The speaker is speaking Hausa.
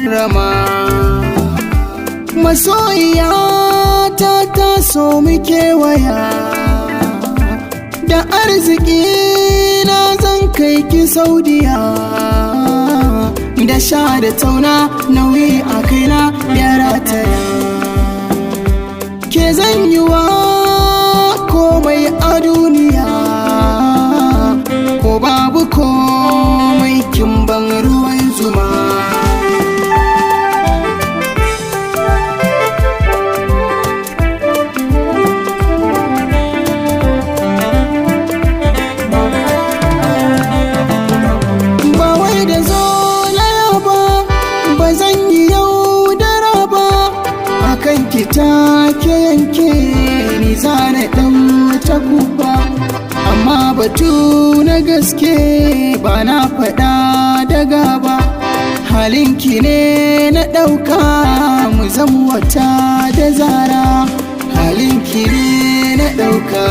rama. Masoyiya ta so muke waya, da arziki na zan kai ki Saudiya, da sha da tauna nauyi a kaina ya rataya. Ke zan yi wa komai a duniya, ko babu komai kin ban ruwan zuma. Ki take yanke ni zana ɗan ta kuba, amma batu na gaske ba na faɗa da gaba. Halinki ne na ɗauka mu zama wata da Zara, halinki ne na ɗauka